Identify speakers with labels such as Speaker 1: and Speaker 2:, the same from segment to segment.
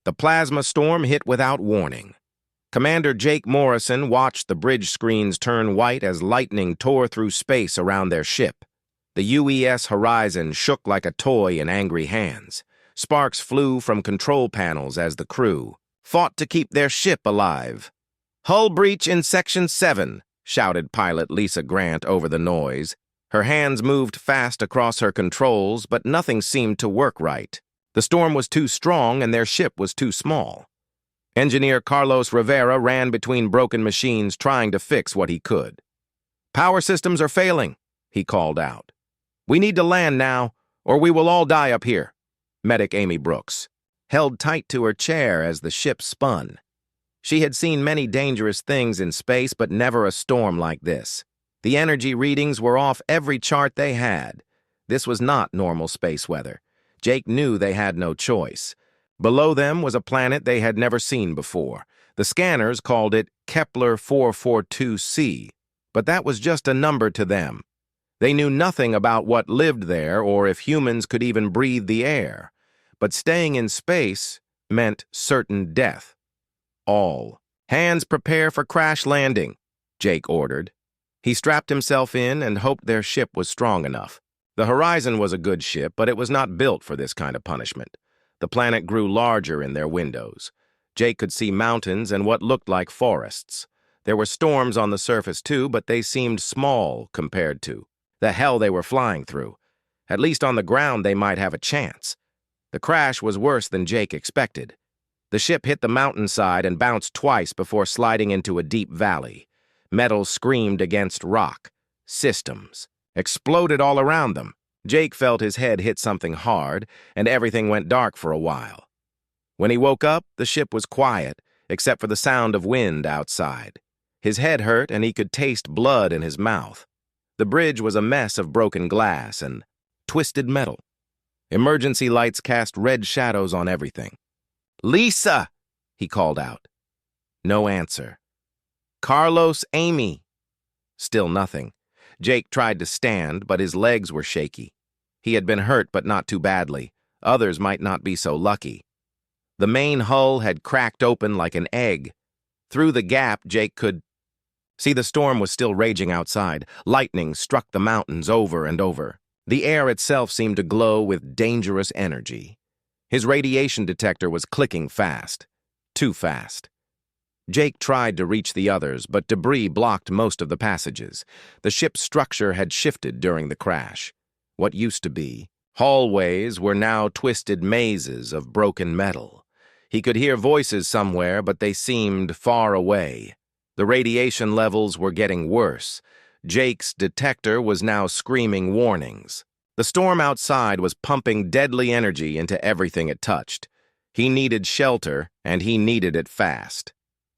Speaker 1: The plasma storm hit without warning. Commander Jake Morrison watched the bridge screens turn white as lightning tore through space around their ship. The UES horizon shook like a toy in angry hands. Sparks flew from control panels as the crew fought to keep their ship alive. "Hull breach in Section 7, shouted pilot Lisa Grant over the noise. Her hands moved fast across her controls, but nothing seemed to work right. The storm was too strong and their ship was too small. Engineer Carlos Rivera ran between broken machines trying to fix what he could. "Power systems are failing," he called out. "We need to land now, or we will all die up here." Medic Amy Brooks held tight to her chair as the ship spun. She had seen many dangerous things in space, but never a storm like this. The energy readings were off every chart they had. This was not normal space weather. Jake knew they had no choice. Below them was a planet they had never seen before. The scanners called it Kepler 442c, but that was just a number to them. They knew nothing about what lived there or if humans could even breathe the air. But staying in space meant certain death. "All hands prepare for crash landing," Jake ordered. He strapped himself in and hoped their ship was strong enough. The Horizon was a good ship, but it was not built for this kind of punishment. The planet grew larger in their windows. Jake could see mountains and what looked like forests. There were storms on the surface too, but they seemed small compared to the hell they were flying through. At least on the ground they might have a chance. The crash was worse than Jake expected. The ship hit the mountainside and bounced twice before sliding into a deep valley. Metal screamed against rock. Systems exploded all around them. Jake felt his head hit something hard, and everything went dark for a while. When he woke up, the ship was quiet, except for the sound of wind outside. His head hurt, and he could taste blood in his mouth. The bridge was a mess of broken glass and twisted metal. Emergency lights cast red shadows on everything. "Lisa!" he called out. No answer. "Carlos, Amy." Still nothing. Jake tried to stand, but his legs were shaky. He had been hurt, but not too badly. Others might not be so lucky. The main hull had cracked open like an egg. Through the gap, Jake could see the storm was still raging outside. Lightning struck the mountains over and over. The air itself seemed to glow with dangerous energy. His radiation detector was clicking fast. Too fast. Jake tried to reach the others, but debris blocked most of the passages. The ship's structure had shifted during the crash. What used to be hallways were now twisted mazes of broken metal. He could hear voices somewhere, but they seemed far away. The radiation levels were getting worse. Jake's detector was now screaming warnings. The storm outside was pumping deadly energy into everything it touched. He needed shelter, and he needed it fast.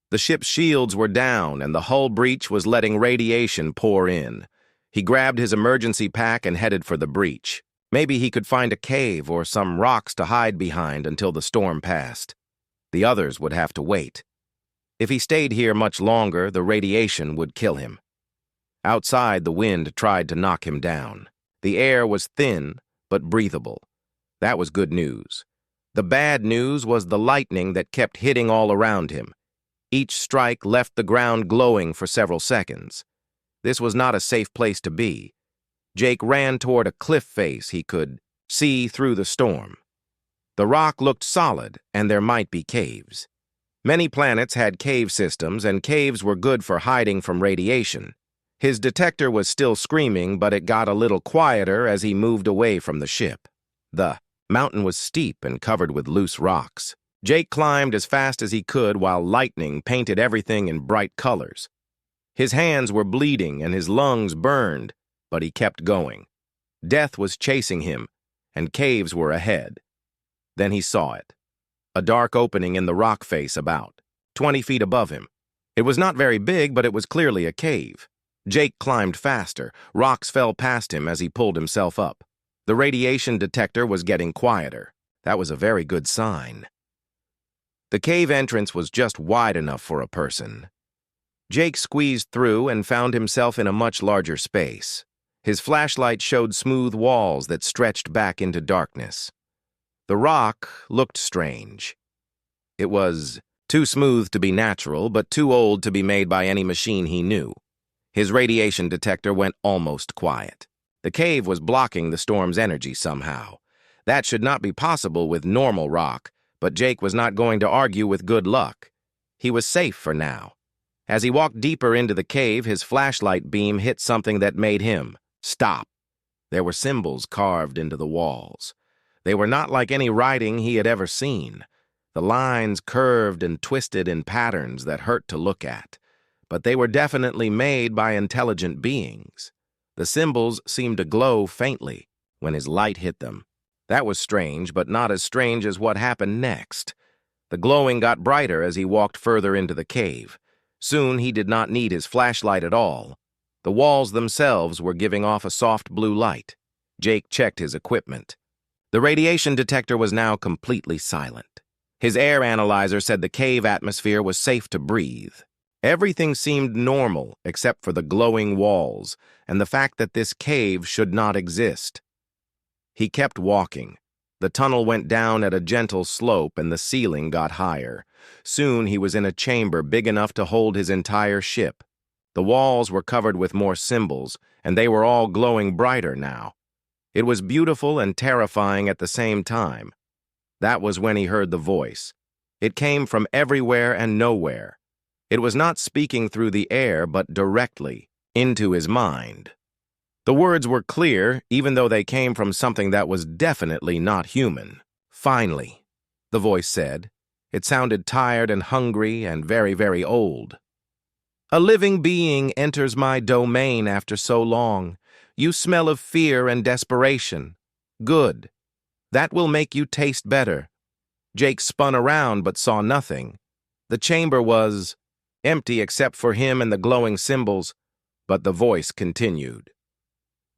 Speaker 1: The ship's shields were down, and the hull breach was letting radiation pour in. He grabbed his emergency pack and headed for the breach. Maybe he could find a cave or some rocks to hide behind until the storm passed. The others would have to wait. If he stayed here much longer, the radiation would kill him. Outside, the wind tried to knock him down. The air was thin, but breathable. That was good news. The bad news was the lightning that kept hitting all around him. Each strike left the ground glowing for several seconds. This was not a safe place to be. Jake ran toward a cliff face he could see through the storm. The rock looked solid, and there might be caves. Many planets had cave systems, and caves were good for hiding from radiation. His detector was still screaming, but it got a little quieter as he moved away from the ship. The mountain was steep and covered with loose rocks. Jake climbed as fast as he could while lightning painted everything in bright colors. His hands were bleeding and his lungs burned, but he kept going. Death was chasing him, and caves were ahead. Then he saw it. A dark opening in the rock face about 20 feet above him. It was not very big, but it was clearly a cave. Jake climbed faster. Rocks fell past him as he pulled himself up. The radiation detector was getting quieter. That was a very good sign. The cave entrance was just wide enough for a person. Jake squeezed through and found himself in a much larger space. His flashlight showed smooth walls that stretched back into darkness. The rock looked strange. It was too smooth to be natural, but too old to be made by any machine he knew. His radiation detector went almost quiet. The cave was blocking the storm's energy somehow. That should not be possible with normal rock, but Jake was not going to argue with good luck. He was safe for now. As he walked deeper into the cave, his flashlight beam hit something that made him stop. There were symbols carved into the walls. They were not like any writing he had ever seen. The lines curved and twisted in patterns that hurt to look at, but they were definitely made by intelligent beings. The symbols seemed to glow faintly when his light hit them. That was strange, but not as strange as what happened next. The glowing got brighter as he walked further into the cave. Soon he did not need his flashlight at all. The walls themselves were giving off a soft blue light. Jake checked his equipment. The radiation detector was now completely silent. His air analyzer said the cave atmosphere was safe to breathe. Everything seemed normal except for the glowing walls and the fact that this cave should not exist. He kept walking. The tunnel went down at a gentle slope and the ceiling got higher. Soon he was in a chamber big enough to hold his entire ship. The walls were covered with more symbols, and they were all glowing brighter now. It was beautiful and terrifying at the same time. That was when he heard the voice. It came from everywhere and nowhere. It was not speaking through the air, but directly into his mind. The words were clear, even though they came from something that was definitely not human. "Finally," the voice said. It sounded tired and hungry and very, very old. "A living being enters my domain after so long. You smell of fear and desperation. Good. That will make you taste better." Jake spun around but saw nothing. The chamber was empty except for him and the glowing symbols, but the voice continued.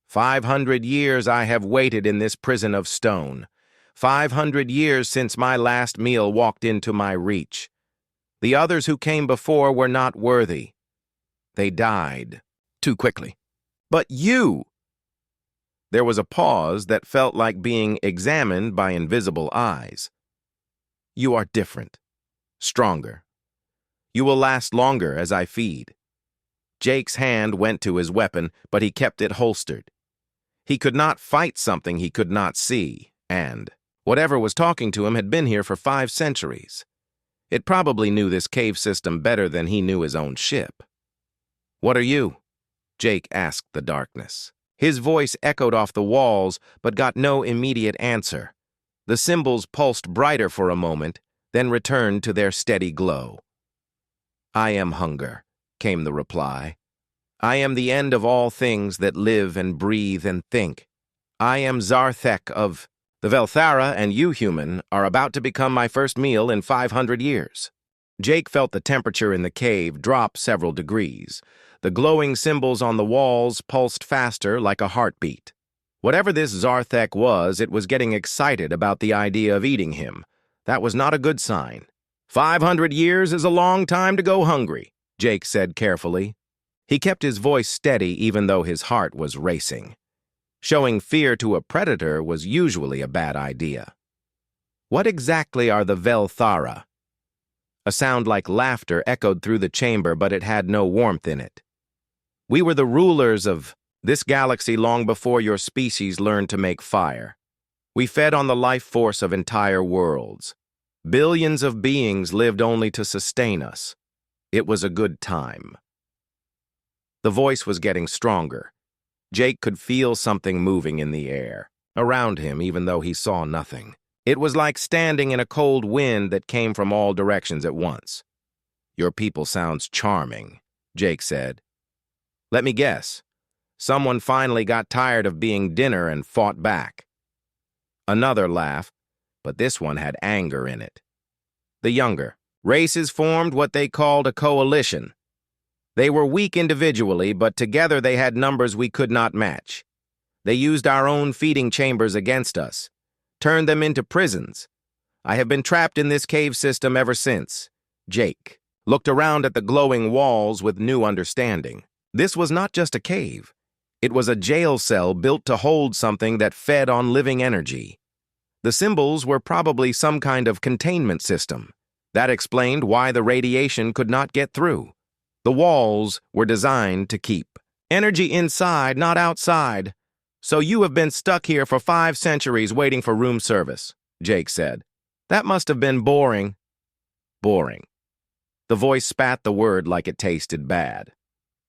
Speaker 1: 500 years I have waited in this prison of stone. 500 years since my last meal walked into my reach. The others who came before were not worthy. They died too quickly. But you! There was a pause that felt like being examined by invisible eyes. You are different, stronger. You will last longer as I feed. Jake's hand went to his weapon, but he kept it holstered. He could not fight something he could not see, and whatever was talking to him had been here for 5 centuries. It probably knew this cave system better than he knew his own ship. "What are you?" Jake asked the darkness. His voice echoed off the walls, but got no immediate answer. The symbols pulsed brighter for a moment, then returned to their steady glow. "I am hunger," came the reply. "I am the end of all things that live and breathe and think. I am Zarthek of the Velthara, and you, human, are about to become my first meal in 500 years. Jake felt the temperature in the cave drop several degrees. The glowing symbols on the walls pulsed faster like a heartbeat. Whatever this Zarthek was, it was getting excited about the idea of eating him. That was not a good sign. 500 years is a long time to go hungry, Jake said carefully. He kept his voice steady even though his heart was racing. Showing fear to a predator was usually a bad idea. What exactly are the Velthara? A sound like laughter echoed through the chamber, but it had no warmth in it. We were the rulers of this galaxy long before your species learned to make fire. We fed on the life force of entire worlds. Billions of beings lived only to sustain us. It was a good time. The voice was getting stronger. Jake could feel something moving in the air, around him even though he saw nothing. It was like standing in a cold wind that came from all directions at once. Your people sounds charming, Jake said. Let me guess. Someone finally got tired of being dinner and fought back. Another laugh, but this one had anger in it. The younger races formed what they called a coalition. They were weak individually, but together they had numbers we could not match. They used our own feeding chambers against us, turned them into prisons. I have been trapped in this cave system ever since. Jake looked around at the glowing walls with new understanding. This was not just a cave. It was a jail cell built to hold something that fed on living energy. The symbols were probably some kind of containment system. That explained why the radiation could not get through. The walls were designed to keep energy inside, not outside. So you have been stuck here for 5 centuries waiting for room service, Jake said. That must have been boring. Boring. The voice spat the word like it tasted bad.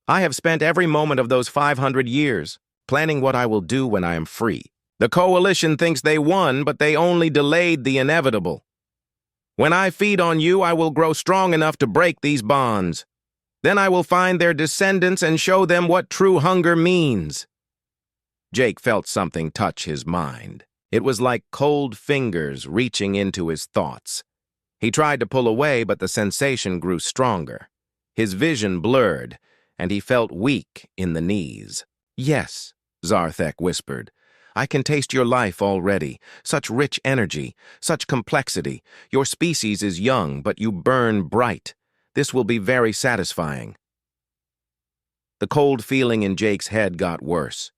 Speaker 1: I have spent every moment of those 500 years planning what I will do when I am free. The Coalition thinks they won, but they only delayed the inevitable. When I feed on you, I will grow strong enough to break these bonds. Then I will find their descendants and show them what true hunger means. Jake felt something touch his mind. It was like cold fingers reaching into his thoughts. He tried to pull away, but the sensation grew stronger. His vision blurred, and he felt weak in the knees. Yes, Zarthek whispered. I can taste your life already. Such rich energy, such complexity. Your species is young, but you burn bright. This will be very satisfying. The cold feeling in Jake's head got worse.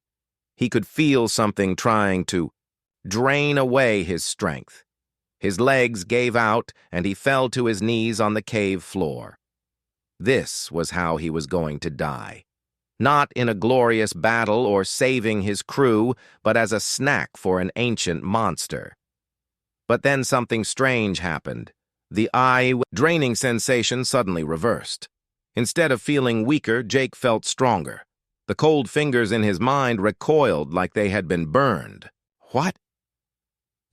Speaker 1: He could feel something trying to drain away his strength. His legs gave out, and he fell to his knees on the cave floor. This was how he was going to die. Not in a glorious battle or saving his crew, but as a snack for an ancient monster. But then something strange happened. The eye-draining sensation suddenly reversed. Instead of feeling weaker, Jake felt stronger. The cold fingers in his mind recoiled like they had been burned. What?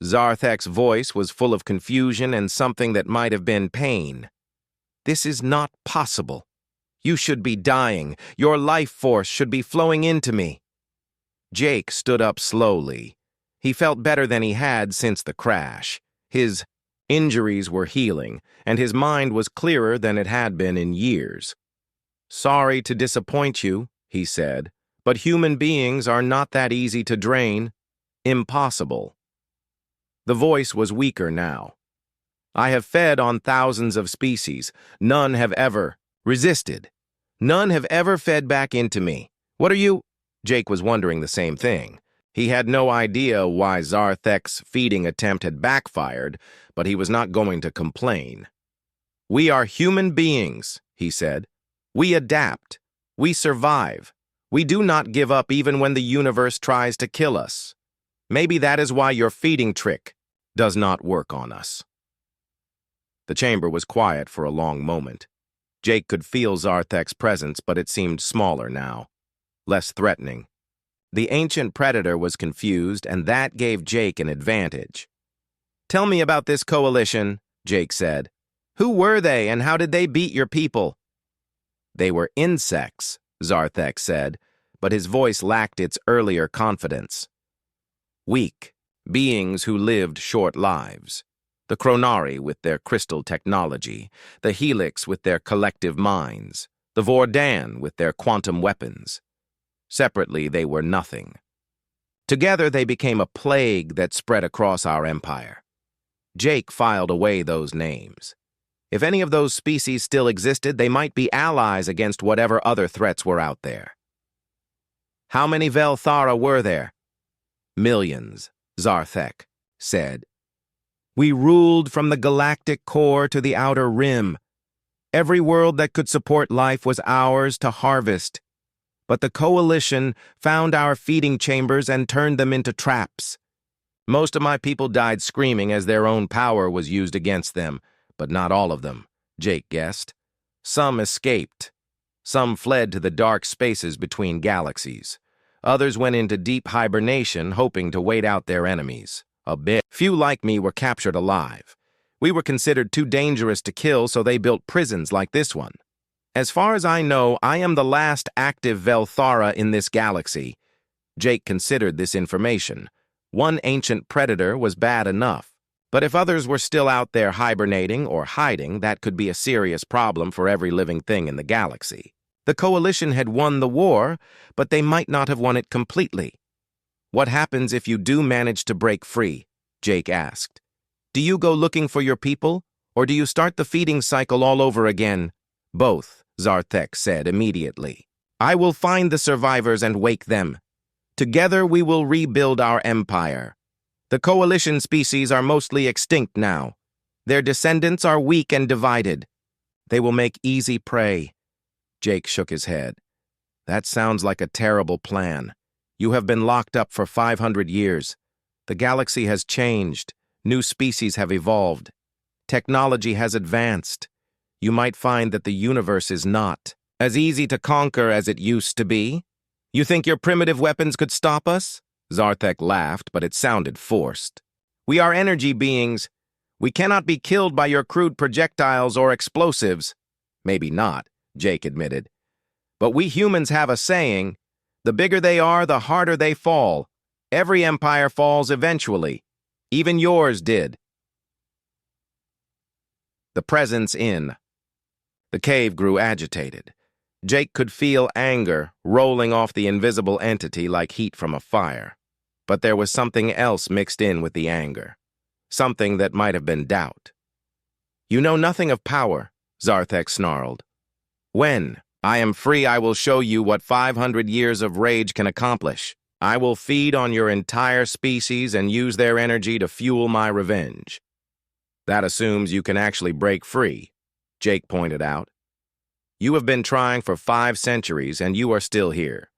Speaker 1: Zarthek's voice was full of confusion and something that might have been pain. This is not possible. You should be dying. Your life force should be flowing into me. Jake stood up slowly. He felt better than he had since the crash. His injuries were healing, and his mind was clearer than it had been in years. Sorry to disappoint you, he said, but human beings are not that easy to drain. Impossible. The voice was weaker now. I have fed on thousands of species. None have ever resisted. None have ever fed back into me. What are you? Jake was wondering the same thing. He had no idea why Zarthek's feeding attempt had backfired, but he was not going to complain. We are human beings, he said. We adapt. We survive. We do not give up even when the universe tries to kill us. Maybe that is why your feeding trick does not work on us. The chamber was quiet for a long moment. Jake could feel Zarthek's presence, but it seemed smaller now, less threatening. The ancient predator was confused, and that gave Jake an advantage. Tell me about this coalition, Jake said. Who were they, and how did they beat your people? They were insects, Zarthek said, but his voice lacked its earlier confidence. Weak, beings who lived short lives. The Chronari with their crystal technology, the Helix with their collective minds, the Vordan with their quantum weapons. Separately, they were nothing. Together, they became a plague that spread across our empire. Jake filed away those names. If any of those species still existed, they might be allies against whatever other threats were out there. How many Velthara were there? Millions, Zarthek said. We ruled from the galactic core to the outer rim. Every world that could support life was ours to harvest. But the Coalition found our feeding chambers and turned them into traps. Most of my people died screaming as their own power was used against them, but not all of them, Jake guessed. Some escaped. Some fled to the dark spaces between galaxies. Others went into deep hibernation, hoping to wait out their enemies. A bit. Few like me were captured alive. We were considered too dangerous to kill, so they built prisons like this one. As far as I know, I am the last active Velthara in this galaxy. Jake considered this information. One ancient predator was bad enough. But if others were still out there hibernating or hiding, that could be a serious problem for every living thing in the galaxy. The Coalition had won the war, but they might not have won it completely. What happens if you do manage to break free? Jake asked. Do you go looking for your people, or do you start the feeding cycle all over again? Both, Zarthek said immediately. I will find the survivors and wake them. Together we will rebuild our empire. The Coalition species are mostly extinct now. Their descendants are weak and divided. They will make easy prey. Jake shook his head. That sounds like a terrible plan. You have been locked up for 500 years. The galaxy has changed. New species have evolved. Technology has advanced. You might find that the universe is not as easy to conquer as it used to be. You think your primitive weapons could stop us? Zarthek laughed, but it sounded forced. We are energy beings. We cannot be killed by your crude projectiles or explosives. Maybe not, Jake admitted. But we humans have a saying, the bigger they are, the harder they fall. Every empire falls eventually. Even yours did. The presence in. The cave grew agitated. Jake could feel anger rolling off the invisible entity like heat from a fire. But there was something else mixed in with the anger. Something that might have been doubt. You know nothing of power, Zarthek snarled. When I am free, I will show you what 500 years of rage can accomplish. I will feed on your entire species and use their energy to fuel my revenge. That assumes you can actually break free, Jake pointed out. You have been trying for 5 centuries and you are still here.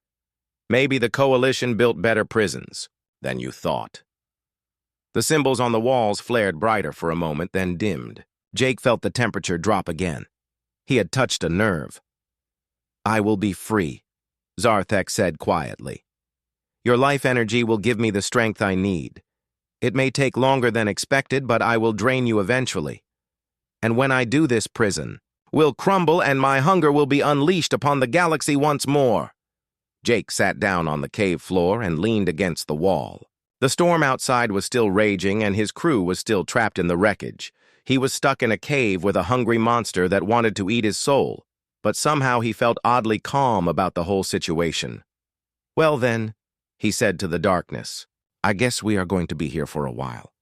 Speaker 1: Maybe the Coalition built better prisons than you thought. The symbols on the walls flared brighter for a moment, then dimmed. Jake felt the temperature drop again. He had touched a nerve. I will be free, Zarthek said quietly. Your life energy will give me the strength I need. It may take longer than expected, but I will drain you eventually. And when I do, this prison will crumble and my hunger will be unleashed upon the galaxy once more. Jake sat down on the cave floor and leaned against the wall. The storm outside was still raging and his crew was still trapped in the wreckage. He was stuck in a cave with a hungry monster that wanted to eat his soul, but somehow he felt oddly calm about the whole situation. Well then, he said to the darkness, I guess we are going to be here for a while.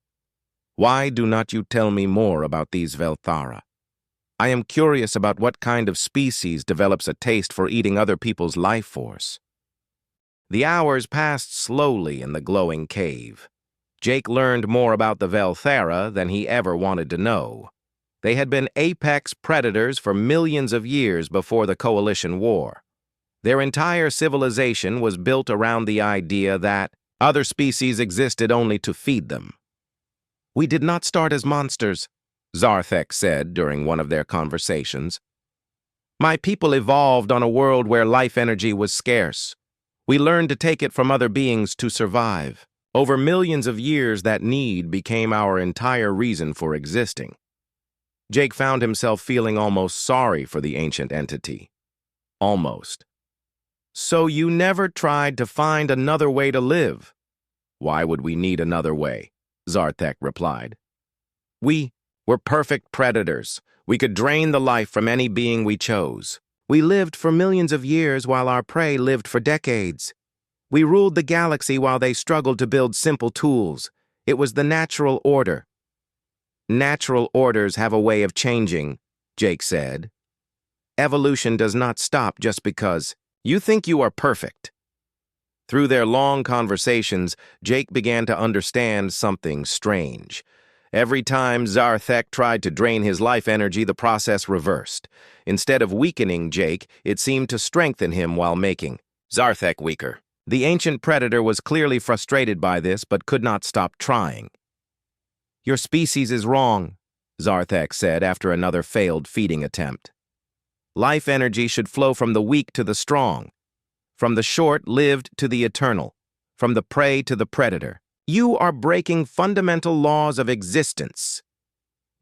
Speaker 1: Why do not you tell me more about these Velthara? I am curious about what kind of species develops a taste for eating other people's life force. The hours passed slowly in the glowing cave. Jake learned more about the Velthara than he ever wanted to know. They had been apex predators for millions of years before the Coalition War. Their entire civilization was built around the idea that other species existed only to feed them. We did not start as monsters, Zarthek said during one of their conversations. My people evolved on a world where life energy was scarce. We learned to take it from other beings to survive. Over millions of years, that need became our entire reason for existing. Jake found himself feeling almost sorry for the ancient entity. Almost. So you never tried to find another way to live? Why would we need another way? Zarthek replied. We were perfect predators. We could drain the life from any being we chose. We lived for millions of years while our prey lived for decades. We ruled the galaxy while they struggled to build simple tools. It was the natural order. Natural orders have a way of changing, Jake said. Evolution does not stop just because you think you are perfect. Through their long conversations, Jake began to understand something strange. Every time Zarthek tried to drain his life energy, the process reversed. Instead of weakening Jake, it seemed to strengthen him while making Zarthek weaker. The ancient predator was clearly frustrated by this, but could not stop trying. Your species is wrong, Zarthek said after another failed feeding attempt. Life energy should flow from the weak to the strong, from the short-lived to the eternal, from the prey to the predator. You are breaking fundamental laws of existence.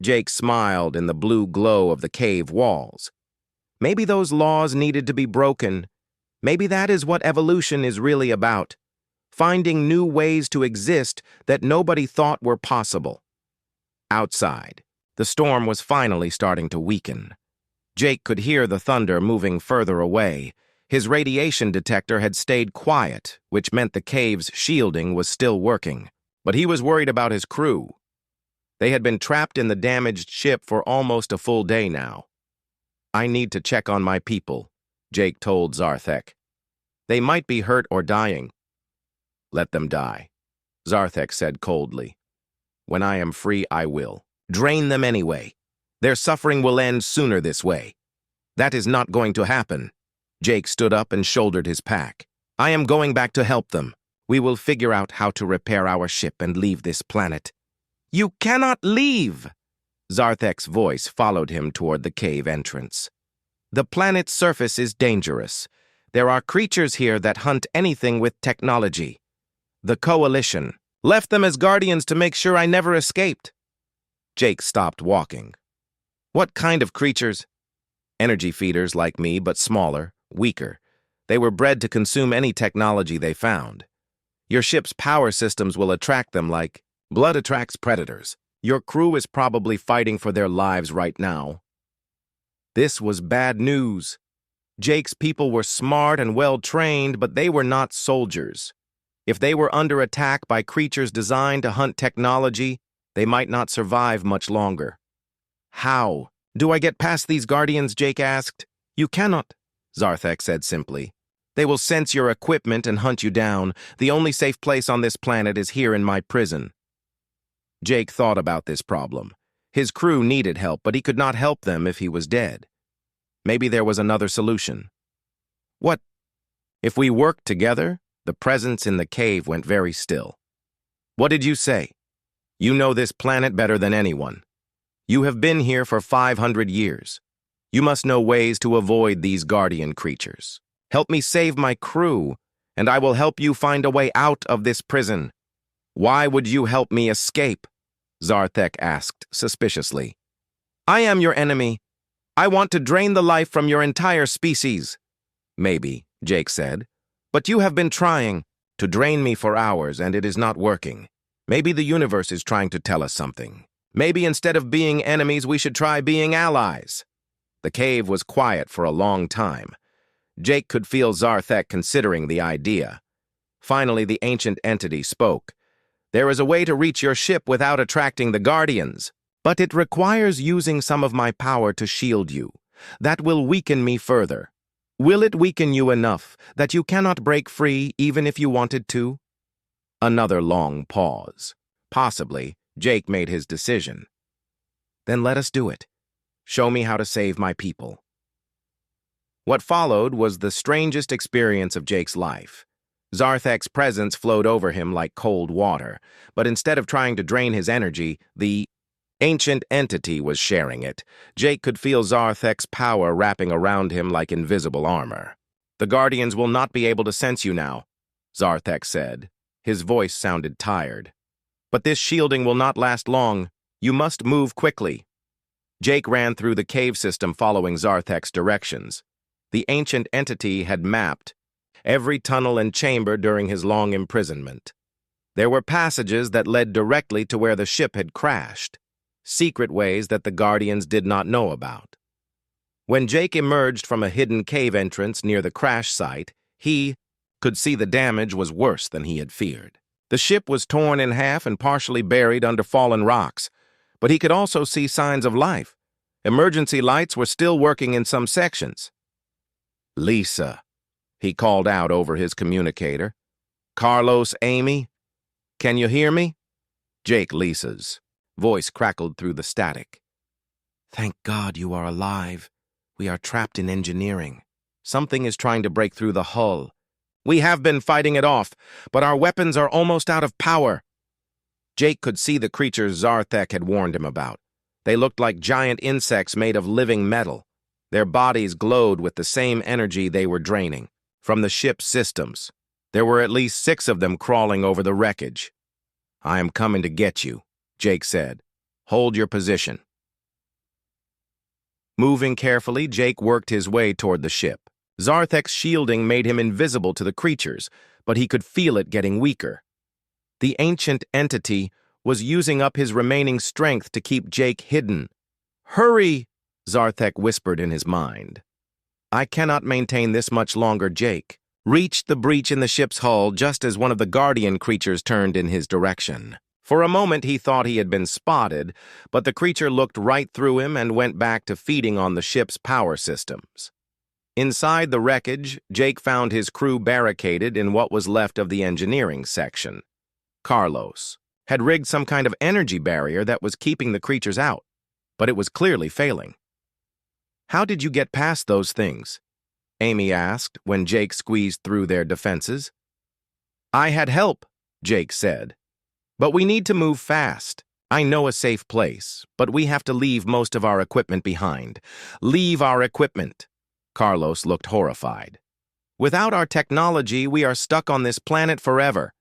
Speaker 1: Jake smiled in the blue glow of the cave walls. Maybe those laws needed to be broken. Maybe that is what evolution is really about, finding new ways to exist that nobody thought were possible. Outside, the storm was finally starting to weaken. Jake could hear the thunder moving further away. His radiation detector had stayed quiet, which meant the cave's shielding was still working. But he was worried about his crew. They had been trapped in the damaged ship for almost a full day now. I need to check on my people, Jake told Zarthek. They might be hurt or dying. Let them die, Zarthek said coldly. When I am free, I will. Drain them anyway. Their suffering will end sooner this way. That is not going to happen. Jake stood up and shouldered his pack. I am going back to help them. We will figure out how to repair our ship and leave this planet. You cannot leave! Zarthek's voice followed him toward the cave entrance. The planet's surface is dangerous. There are creatures here that hunt anything with technology. The Coalition left them as guardians to make sure I never escaped. Jake stopped walking. What kind of creatures? Energy feeders like me, but smaller, weaker. They were bred to consume any technology they found. Your ship's power systems will attract them like blood attracts predators. Your crew is probably fighting for their lives right now. This was bad news. Jake's people were smart and well-trained, but they were not soldiers. If they were under attack by creatures designed to hunt technology, they might not survive much longer. How do I get past these guardians? Jake asked. You cannot, Zarthek said simply. They will sense your equipment and hunt you down. The only safe place on this planet is here in my prison. Jake thought about this problem. His crew needed help, but he could not help them if he was dead. Maybe there was another solution. What? If we worked together? The presence in the cave went very still. What did you say? You know this planet better than anyone. You have been here for 500 years. You must know ways to avoid these guardian creatures. Help me save my crew, and I will help you find a way out of this prison. Why would you help me escape? Zarthek asked suspiciously. I am your enemy. I want to drain the life from your entire species. Maybe, Jake said, but you have been trying to drain me for hours and it is not working. Maybe the universe is trying to tell us something. Maybe instead of being enemies, we should try being allies. The cave was quiet for a long time. Jake could feel Zarthek considering the idea. Finally, the ancient entity spoke. There is a way to reach your ship without attracting the Guardians, but it requires using some of my power to shield you. That will weaken me further. Will it weaken you enough that you cannot break free even if you wanted to? Another long pause. Possibly, Jake made his decision. Then let us do it. Show me how to save my people. What followed was the strangest experience of Jake's life. Zarthek's presence flowed over him like cold water, but instead of trying to drain his energy, the ancient entity was sharing it. Jake could feel Zarthek's power wrapping around him like invisible armor. The Guardians will not be able to sense you now, Zarthek said. His voice sounded tired. But this shielding will not last long. You must move quickly. Jake ran through the cave system following Zarthek's directions. The ancient entity had mapped every tunnel and chamber during his long imprisonment. There were passages that led directly to where the ship had crashed, secret ways that the Guardians did not know about. When Jake emerged from a hidden cave entrance near the crash site, he could see the damage was worse than he had feared. The ship was torn in half and partially buried under fallen rocks, but he could also see signs of life. Emergency lights were still working in some sections. Lisa, he called out over his communicator. Carlos, Amy, can you hear me? Jake Lisa's voice crackled through the static. Thank God you are alive. We are trapped in engineering. Something is trying to break through the hull. We have been fighting it off, but our weapons are almost out of power. Jake could see the creatures Zarthek had warned him about. They looked like giant insects made of living metal. Their bodies glowed with the same energy they were draining from the ship's systems. There were at least 6 of them crawling over the wreckage. I am coming to get you, Jake said. Hold your position. Moving carefully, Jake worked his way toward the ship. Zarthek's shielding made him invisible to the creatures, but he could feel it getting weaker. The ancient entity was using up his remaining strength to keep Jake hidden. Hurry! Zarthek whispered in his mind. I cannot maintain this much longer. Jake reached the breach in the ship's hull just as one of the guardian creatures turned in his direction. For a moment he thought he had been spotted, but the creature looked right through him and went back to feeding on the ship's power systems. Inside the wreckage, Jake found his crew barricaded in what was left of the engineering section. Carlos had rigged some kind of energy barrier that was keeping the creatures out, but it was clearly failing. "How did you get past those things?" Amy asked when Jake squeezed through their defenses. "I had help," Jake said. "But we need to move fast. I know a safe place, but we have to leave most of our equipment behind." "Leave our equipment." Carlos looked horrified. "Without our technology, we are stuck on this planet forever."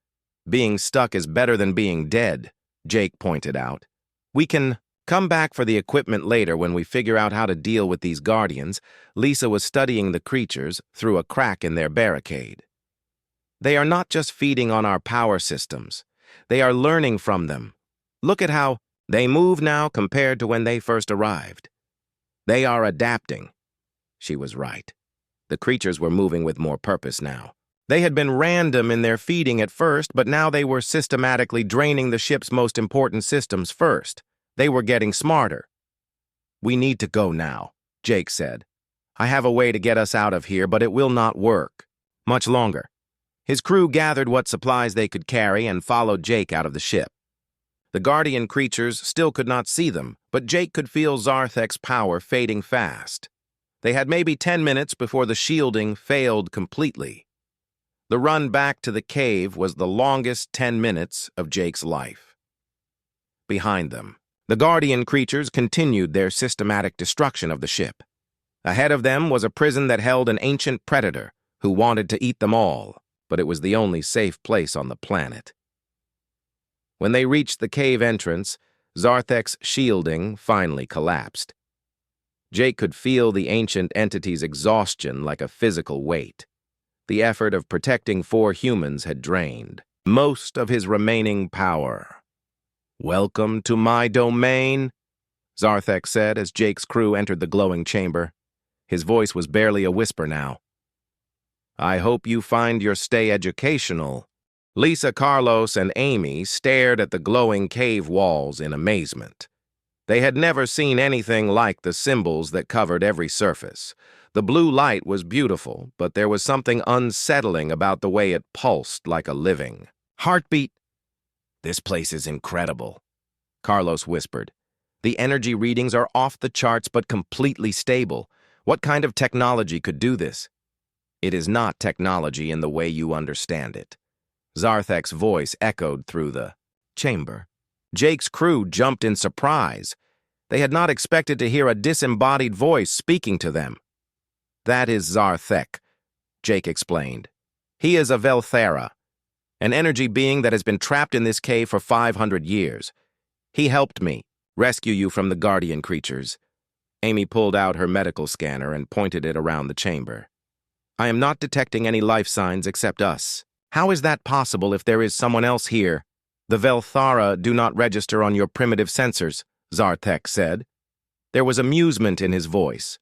Speaker 1: "Being stuck is better than being dead," Jake pointed out. "We can come back for the equipment later when we figure out how to deal with these guardians." Lisa was studying the creatures through a crack in their barricade. "They are not just feeding on our power systems. They are learning from them. Look at how they move now compared to when they first arrived. They are adapting." She was right. The creatures were moving with more purpose now. They had been random in their feeding at first, but now they were systematically draining the ship's most important systems first. They were getting smarter. "We need to go now," Jake said. "I have a way to get us out of here, but it will not work much longer." His crew gathered what supplies they could carry and followed Jake out of the ship. The guardian creatures still could not see them, but Jake could feel Zarthek's power fading fast. They had maybe 10 minutes before the shielding failed completely. The run back to the cave was the longest 10 minutes of Jake's life. Behind them, the guardian creatures continued their systematic destruction of the ship. Ahead of them was a prison that held an ancient predator who wanted to eat them all, but it was the only safe place on the planet. When they reached the cave entrance, Zarthek's shielding finally collapsed. Jake could feel the ancient entity's exhaustion like a physical weight. The effort of protecting 4 humans had drained most of his remaining power. "Welcome to my domain," Zarthek said as Jake's crew entered the glowing chamber. His voice was barely a whisper now. "I hope you find your stay educational." Lisa, Carlos, and Amy stared at the glowing cave walls in amazement. They had never seen anything like the symbols that covered every surface. The blue light was beautiful, but there was something unsettling about the way it pulsed like a living heartbeat. "This place is incredible," Carlos whispered. "The energy readings are off the charts but completely stable. What kind of technology could do this?" "It is not technology in the way you understand it." Zarthek's voice echoed through the chamber. Jake's crew jumped in surprise. They had not expected to hear a disembodied voice speaking to them. "That is Zarthek," Jake explained. "He is a Velthera, an energy being that has been trapped in this cave for 500 years. He helped me rescue you from the guardian creatures." Amy pulled out her medical scanner and pointed it around the chamber. "I am not detecting any life signs except us." "How is that possible if there is someone else here?" "The Velthara do not register on your primitive sensors," Zarthek said. There was amusement in his voice.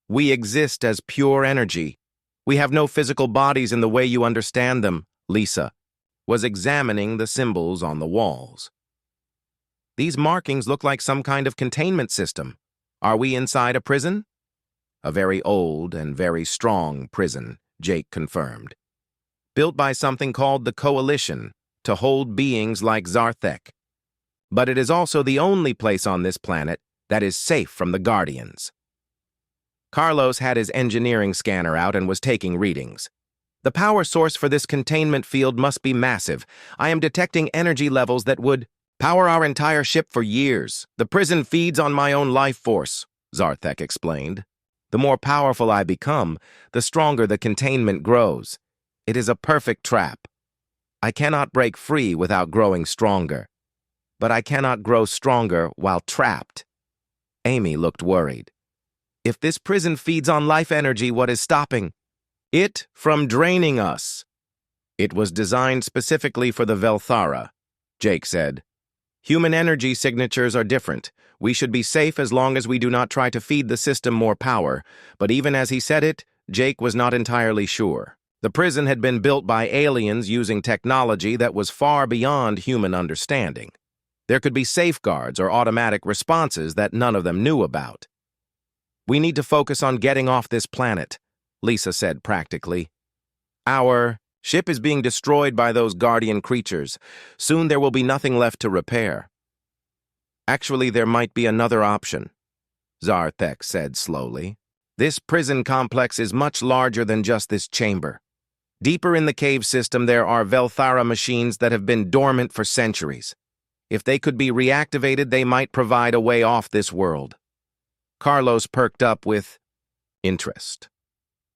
Speaker 1: "We exist as pure energy. We have no physical bodies in the way you understand them." Lisa was examining the symbols on the walls. "These markings look like some kind of containment system. Are we inside a prison?" "A very old and very strong prison," Jake confirmed. "Built by something called the Coalition to hold beings like Zarthek. But it is also the only place on this planet that is safe from the Guardians." Carlos had his engineering scanner out and was taking readings. "The power source for this containment field must be massive. I am detecting energy levels that would power our entire ship for years. The prison feeds on my own life force," Zarthek explained. "The more powerful I become, the stronger the containment grows. It is a perfect trap. I cannot break free without growing stronger. But I cannot grow stronger while trapped." Amy looked worried. "If this prison feeds on life energy, what is stopping it from draining us?" "It was designed specifically for the Velthara," Jake said. "Human energy signatures are different. We should be safe as long as we do not try to feed the system more power." But even as he said it, Jake was not entirely sure. The prison had been built by aliens using technology that was far beyond human understanding. There could be safeguards or automatic responses that none of them knew about. "We need to focus on getting off this planet," Lisa said practically. "Our Ship is being destroyed by those guardian creatures. Soon there will be nothing left to repair. Actually, there might be another option, Zarthek said slowly. This prison complex is much larger than just this chamber. Deeper in the cave system, there are Velthara machines that have been dormant for centuries. If they could be reactivated, they might provide a way off this world. Carlos perked up with interest.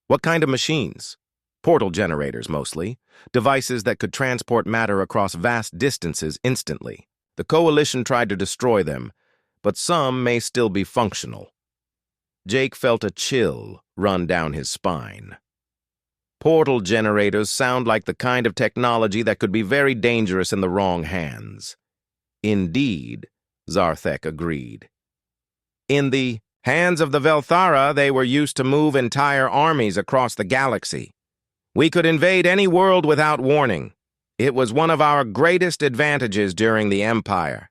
Speaker 1: What kind of machines? Portal generators, mostly. Devices that could transport matter across vast distances instantly. The Coalition tried to destroy them, but some may still be functional. Jake felt a chill run down his spine. Portal generators sound like the kind of technology that could be very dangerous in the wrong hands. Indeed, Zarthek agreed. In the hands of the Velthara, they were used to move entire armies across the galaxy. We could invade any world without warning. It was one of our greatest advantages during the Empire.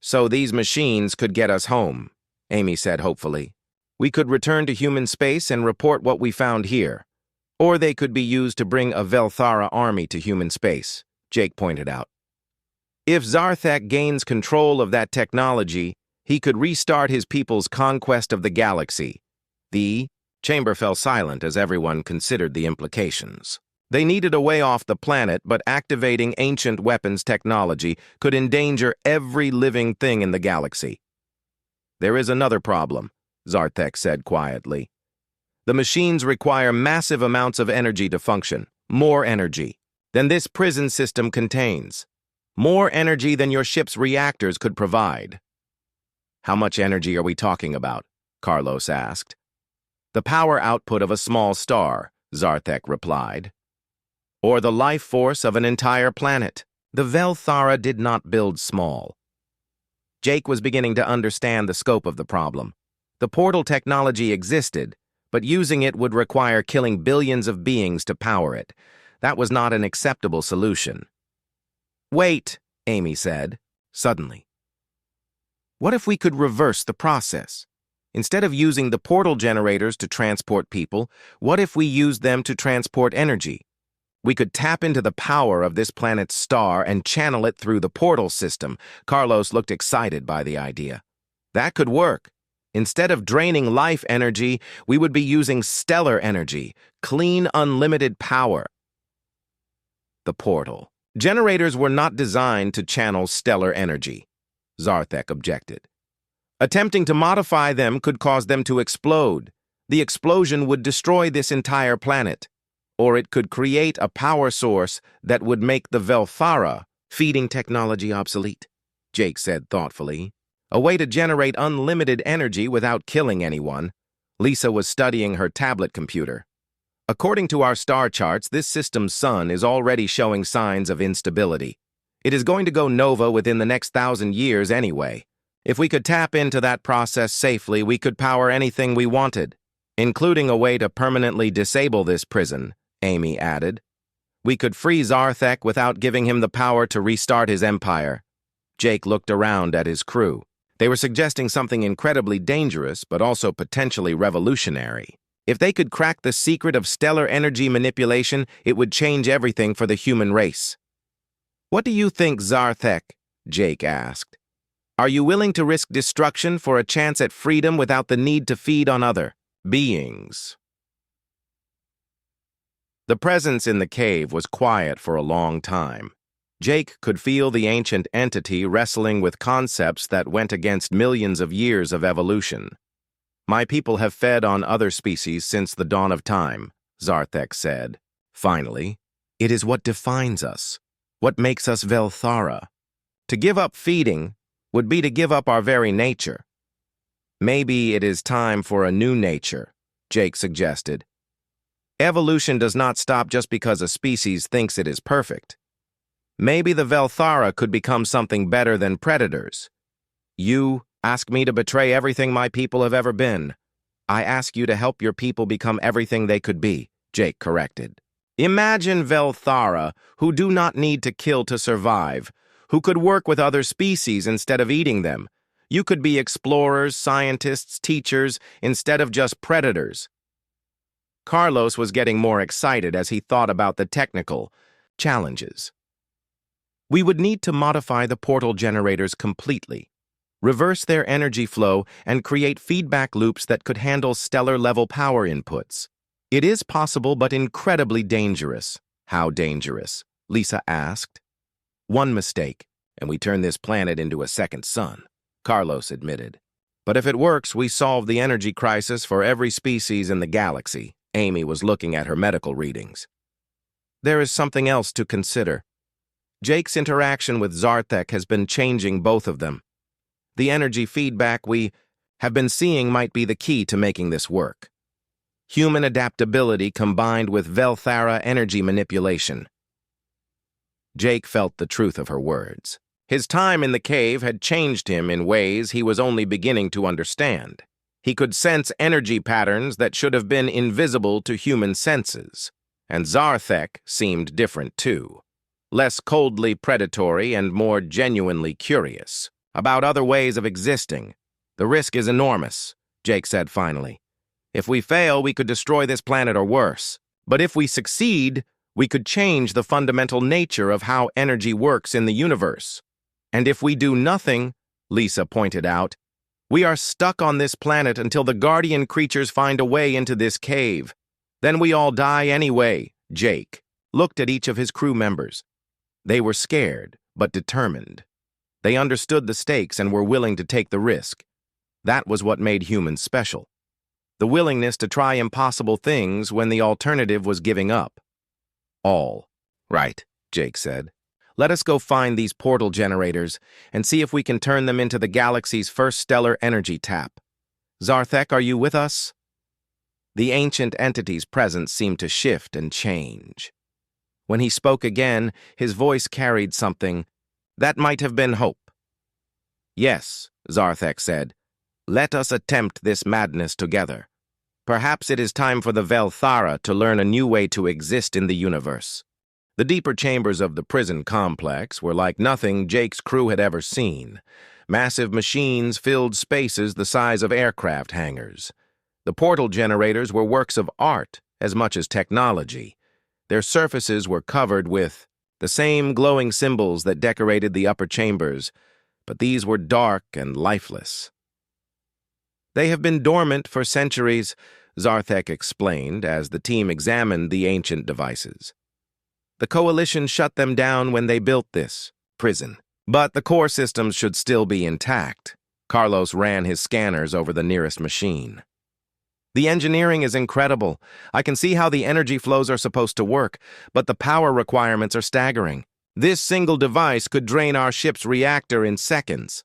Speaker 1: So these machines could get us home, Amy said hopefully. We could return to human space and report what we found here. Or they could be used to bring a Velthara army to human space, Jake pointed out. If Zarthek gains control of that technology, he could restart his people's conquest of the galaxy. The chamber fell silent as everyone considered the implications. They needed a way off the planet, but activating ancient weapons technology could endanger every living thing in the galaxy. There is another problem, Zarthek said quietly. The machines require massive amounts of energy to function, more energy than this prison system contains. More energy than your ship's reactors could provide. How much energy are we talking about? Carlos asked. The power output of a small star, Zarthek replied. Or the life force of an entire planet. The Velthara did not build small. Jake was beginning to understand the scope of the problem. The portal technology existed, but using it would require killing billions of beings to power it. That was not an acceptable solution. Wait, Amy said, suddenly. What if we could reverse the process? Instead of using the portal generators to transport people, what if we used them to transport energy? We could tap into the power of this planet's star and channel it through the portal system. Carlos looked excited by the idea. That could work. Instead of draining life energy, we would be using stellar energy, clean, unlimited power. The portal. Generators were not designed to channel stellar energy, Zarthek objected. Attempting to modify them could cause them to explode. The explosion would destroy this entire planet. Or it could create a power source that would make the Velthara feeding technology obsolete, Jake said thoughtfully. A way to generate unlimited energy without killing anyone. Lisa was studying her tablet computer. According to our star charts, this system's sun is already showing signs of instability. It is going to go nova within the next 1,000 years anyway. If we could tap into that process safely, we could power anything we wanted, including a way to permanently disable this prison, Amy added. We could free Zarthek without giving him the power to restart his empire. Jake looked around at his crew. They were suggesting something incredibly dangerous, but also potentially revolutionary. If they could crack the secret of stellar energy manipulation, it would change everything for the human race. What do you think, Zarthek? Jake asked. Are you willing to risk destruction for a chance at freedom without the need to feed on other beings? The presence in the cave was quiet for a long time. Jake could feel the ancient entity wrestling with concepts that went against millions of years of evolution. My people have fed on other species since the dawn of time, Zarthek said. Finally, it is what defines us, what makes us Velthara. To give up feeding would be to give up our very nature. Maybe it is time for a new nature, Jake suggested. Evolution does not stop just because a species thinks it is perfect. Maybe the Velthara could become something better than predators. You ask me to betray everything my people have ever been. I ask you to help your people become everything they could be, Jake corrected. Imagine Velthara, who do not need to kill to survive, who could work with other species instead of eating them. You could be explorers, scientists, teachers, instead of just predators. Carlos was getting more excited as he thought about the technical challenges. We would need to modify the portal generators completely, reverse their energy flow, and create feedback loops that could handle stellar-level power inputs. It is possible, but incredibly dangerous. How dangerous? Lisa asked. One mistake, and we turn this planet into a second sun, Carlos admitted. But if it works, we solve the energy crisis for every species in the galaxy. Amy was looking at her medical readings. There is something else to consider. Jake's interaction with Zarthek has been changing both of them. The energy feedback we have been seeing might be the key to making this work. Human adaptability combined with Velthara energy manipulation. Jake felt the truth of her words. His time in the cave had changed him in ways he was only beginning to understand. He could sense energy patterns that should have been invisible to human senses. And Zarthek seemed different too. Less coldly predatory and more genuinely curious about other ways of existing. The risk is enormous, Jake said finally. If we fail, we could destroy this planet or worse. But if we succeed, we could change the fundamental nature of how energy works in the universe. And if we do nothing, Lisa pointed out, we are stuck on this planet until the guardian creatures find a way into this cave. Then we all die anyway. Jake looked at each of his crew members. They were scared, but determined. They understood the stakes and were willing to take the risk. That was what made humans special. The willingness to try impossible things when the alternative was giving up. All right, Jake said. Let us go find these portal generators and see if we can turn them into the galaxy's first stellar energy tap. Zarthek, are you with us? The ancient entity's presence seemed to shift and change. When he spoke again, his voice carried something that might have been hope. Yes, Zarthek said. Let us attempt this madness together. Perhaps it is time for the Velthara to learn a new way to exist in the universe. The deeper chambers of the prison complex were like nothing Jake's crew had ever seen. Massive machines filled spaces the size of aircraft hangars. The portal generators were works of art as much as technology. Their surfaces were covered with the same glowing symbols that decorated the upper chambers, but these were dark and lifeless. They have been dormant for centuries, Zarthek explained as the team examined the ancient devices. The Coalition shut them down when they built this prison, but the core systems should still be intact. Carlos ran his scanners over the nearest machine. The engineering is incredible. I can see how the energy flows are supposed to work, but the power requirements are staggering. This single device could drain our ship's reactor in seconds.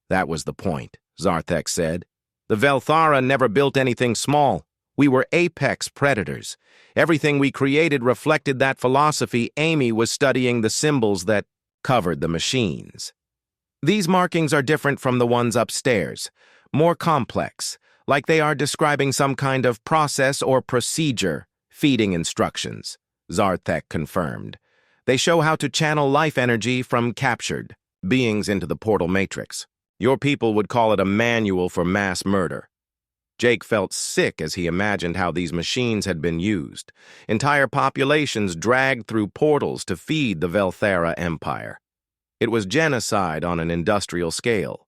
Speaker 1: That was the point, Zarthek said. The Velthara never built anything small. We were apex predators. Everything we created reflected that philosophy. Amy was studying the symbols that covered the machines. These markings are different from the ones upstairs, more complex, like they are describing some kind of process or procedure, feeding instructions, Zarthek confirmed. They show how to channel life energy from captured beings into the portal matrix. Your people would call it a manual for mass murder. Jake felt sick as he imagined how these machines had been used. Entire populations dragged through portals to feed the Velthara Empire. It was genocide on an industrial scale.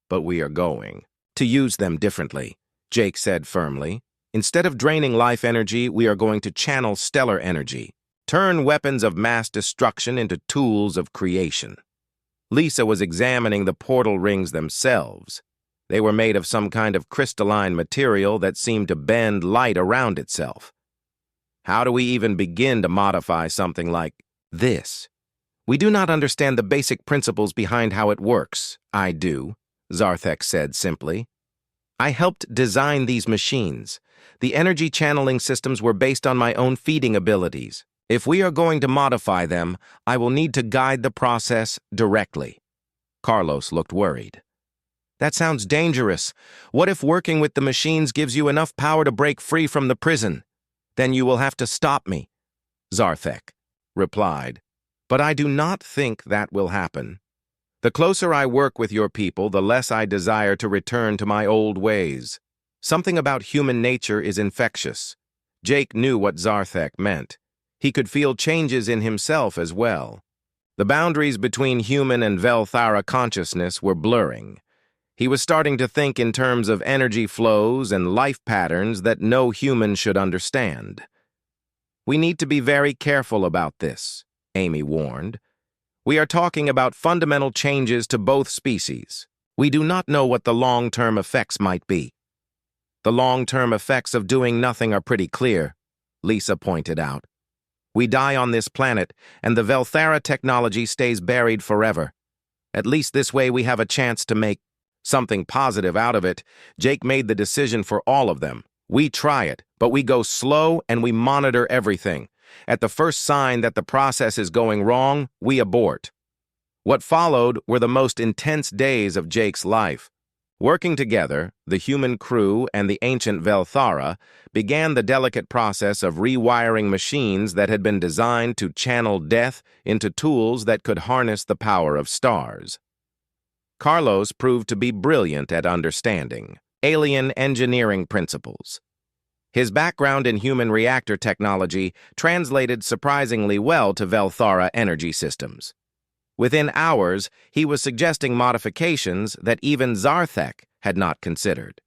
Speaker 1: But we are going to use them differently, Jake said firmly. Instead of draining life energy, we are going to channel stellar energy, turn weapons of mass destruction into tools of creation. Lisa was examining the portal rings themselves. They were made of some kind of crystalline material that seemed to bend light around itself. How do we even begin to modify something like this? We do not understand the basic principles behind how it works. I do, Zarthek said simply. I helped design these machines. The energy channeling systems were based on my own feeding abilities. If we are going to modify them, I will need to guide the process directly. Carlos looked worried. That sounds dangerous. What if working with the machines gives you enough power to break free from the prison? Then you will have to stop me, Zarthek replied. But I do not think that will happen. The closer I work with your people, the less I desire to return to my old ways. Something about human nature is infectious. Jake knew what Zarthek meant. He could feel changes in himself as well. The boundaries between human and Velthara consciousness were blurring. He was starting to think in terms of energy flows and life patterns that no human should understand. "We need to be very careful about this," Amy warned. "We are talking about fundamental changes to both species. We do not know what the long-term effects might be." "The long-term effects of doing nothing are pretty clear," Lisa pointed out. "We die on this planet, and the Velthara technology stays buried forever. At least this way we have a chance to make something positive out of it." Jake made the decision for all of them. "We try it, but we go slow and we monitor everything. At the first sign that the process is going wrong, we abort." What followed were the most intense days of Jake's life. Working together, the human crew and the ancient Velthara began the delicate process of rewiring machines that had been designed to channel death into tools that could harness the power of stars. Carlos proved to be brilliant at understanding alien engineering principles. His background in human reactor technology translated surprisingly well to Velthara energy systems. Within hours, he was suggesting modifications that even Zarthek had not considered.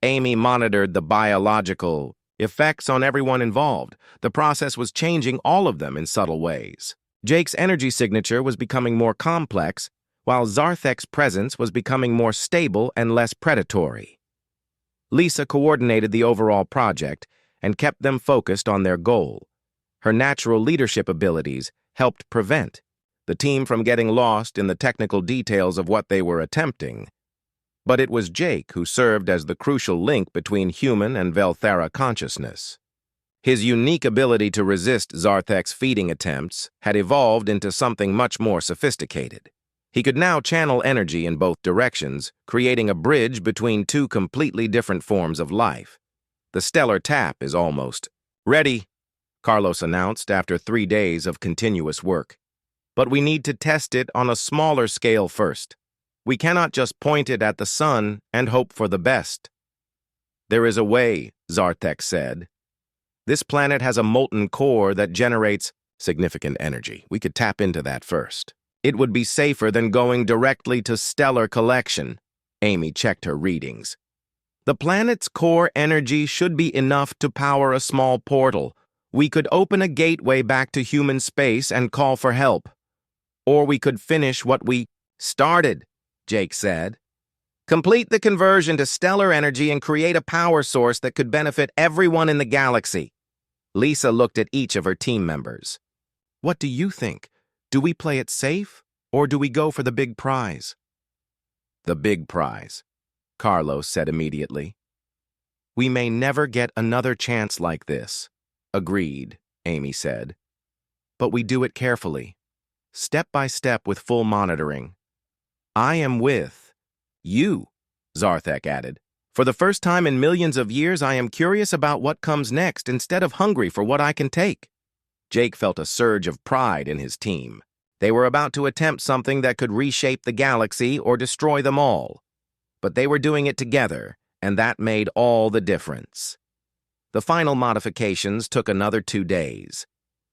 Speaker 1: Amy monitored the biological effects on everyone involved. The process was changing all of them in subtle ways. Jake's energy signature was becoming more complex, while Zarthek's presence was becoming more stable and less predatory. Lisa coordinated the overall project and kept them focused on their goal. Her natural leadership abilities helped prevent the team from getting lost in the technical details of what they were attempting. But it was Jake who served as the crucial link between human and Velthara consciousness. His unique ability to resist Zarthek's feeding attempts had evolved into something much more sophisticated. He could now channel energy in both directions, creating a bridge between two completely different forms of life. "The stellar tap is almost ready," Carlos announced after 3 days of continuous work. "But we need to test it on a smaller scale first. We cannot just point it at the sun and hope for the best." "There is a way," Zarthek said. "This planet has a molten core that generates significant energy. We could tap into that first. It would be safer than going directly to stellar collection." Amy checked her readings. "The planet's core energy should be enough to power a small portal. We could open a gateway back to human space and call for help. Or we could finish what we started," Jake said. "Complete the conversion to stellar energy and create a power source that could benefit everyone in the galaxy." Lisa looked at each of her team members. "What do you think? Do we play it safe, or do we go for the big prize?" "The big prize," Carlos said immediately. "We may never get another chance like this." "Agreed," Amy said. "But we do it carefully, step by step with full monitoring." "I am with you," Zarthek added. "For the first time in millions of years, I am curious about what comes next instead of hungry for what I can take." Jake felt a surge of pride in his team. They were about to attempt something that could reshape the galaxy or destroy them all. But they were doing it together, and that made all the difference. The final modifications took another 2 days.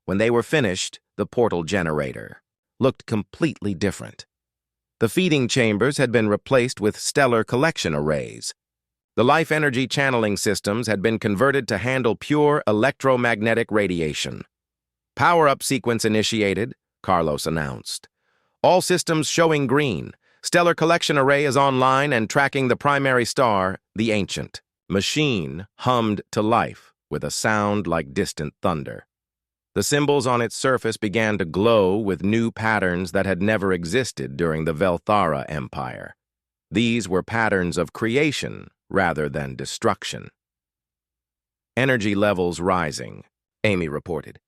Speaker 1: When they were finished, the portal generator looked completely different. The feeding chambers had been replaced with stellar collection arrays. The life energy channeling systems had been converted to handle pure electromagnetic radiation. "Power-up sequence initiated," Carlos announced. "All systems showing green. Stellar collection array is online and tracking the primary star, the Ancient." Machine hummed to life with a sound like distant thunder. The symbols on its surface began to glow with new patterns that had never existed during the Velthara Empire. These were patterns of creation rather than destruction. "Energy levels rising," Amy reported.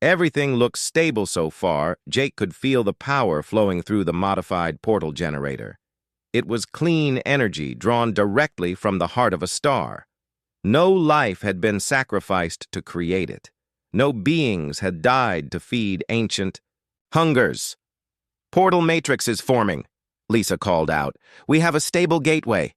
Speaker 1: "Everything looks stable so far." Jake could feel the power flowing through the modified portal generator. It was clean energy drawn directly from the heart of a star. No life had been sacrificed to create it. No beings had died to feed ancient hungers. "Portal matrix is forming," Lisa called out. "We have a stable gateway."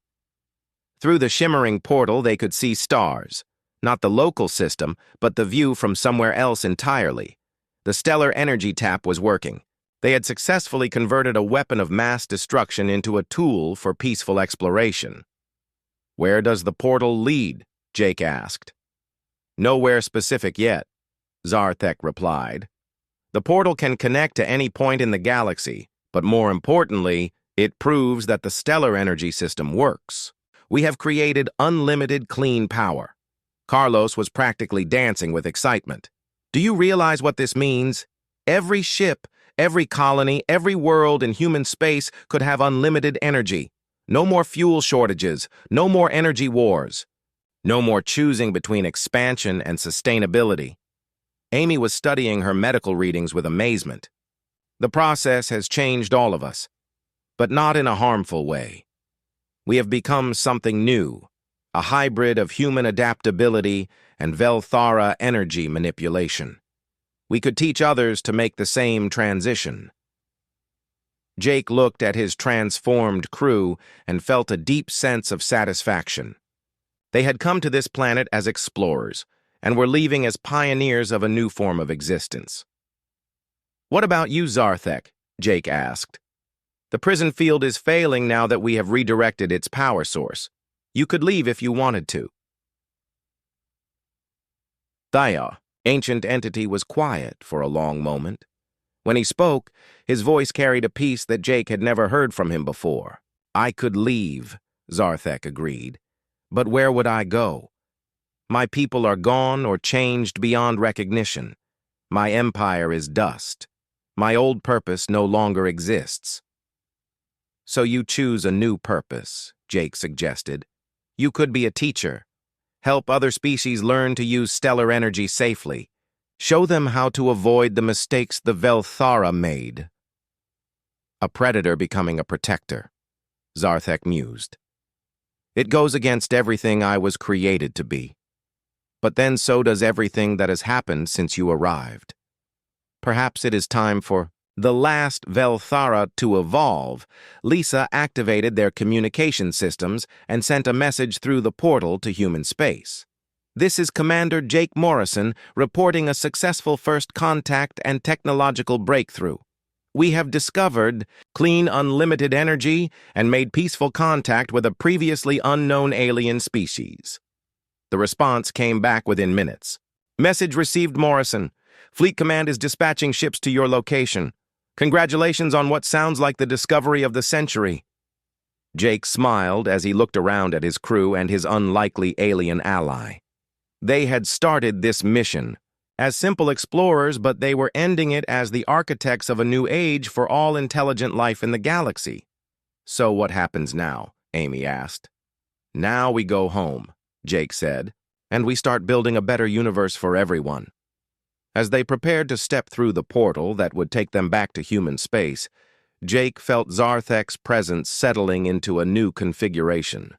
Speaker 1: Through the shimmering portal, they could see stars. Not the local system, but the view from somewhere else entirely. The stellar energy tap was working. They had successfully converted a weapon of mass destruction into a tool for peaceful exploration. "Where does the portal lead?" Jake asked. "Nowhere specific yet," Zarthek replied. "The portal can connect to any point in the galaxy, but more importantly, it proves that the stellar energy system works. We have created unlimited clean power." Carlos was practically dancing with excitement. "Do you realize what this means? Every ship, every colony, every world in human space could have unlimited energy. No more fuel shortages, no more energy wars, no more choosing between expansion and sustainability." Amy was studying her medical readings with amazement. "The process has changed all of us, but not in a harmful way. We have become something new, a hybrid of human adaptability and Velthara energy manipulation. We could teach others to make the same transition." Jake looked at his transformed crew and felt a deep sense of satisfaction. They had come to this planet as explorers and were leaving as pioneers of a new form of existence. "What about you, Zarthek?" Jake asked. "The prison field is failing now that we have redirected its power source. You could leave if you wanted to." Thaya, ancient entity, was quiet for a long moment. When he spoke, his voice carried a peace that Jake had never heard from him before. "I could leave," Zarthek agreed. "But where would I go? My people are gone or changed beyond recognition. My empire is dust. My old purpose no longer exists." "So you choose a new purpose," Jake suggested. "You could be a teacher. Help other species learn to use stellar energy safely. Show them how to avoid the mistakes the Velthara made." "A predator becoming a protector," Zarthek mused. "It goes against everything I was created to be. But then so does everything that has happened since you arrived. Perhaps it is time for..." The last Velthara to evolve, Lisa activated their communication systems and sent a message through the portal to human space. "This is Commander Jake Morrison reporting a successful first contact and technological breakthrough. We have discovered clean unlimited energy and made peaceful contact with a previously unknown alien species." The response came back within minutes. "Message received, Morrison. Fleet Command is dispatching ships to your location. Congratulations on what sounds like the discovery of the century." Jake smiled as he looked around at his crew and his unlikely alien ally. They had started this mission as simple explorers, but they were ending it as the architects of a new age for all intelligent life in the galaxy. "So what happens now?" Amy asked. "Now we go home," Jake said, "and we start building a better universe for everyone." As they prepared to step through the portal that would take them back to human space, Jake felt Zarthek's presence settling into a new configuration.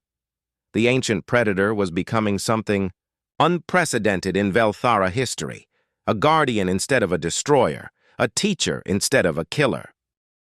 Speaker 1: The ancient predator was becoming something unprecedented in Velthara history, a guardian instead of a destroyer, a teacher instead of a killer.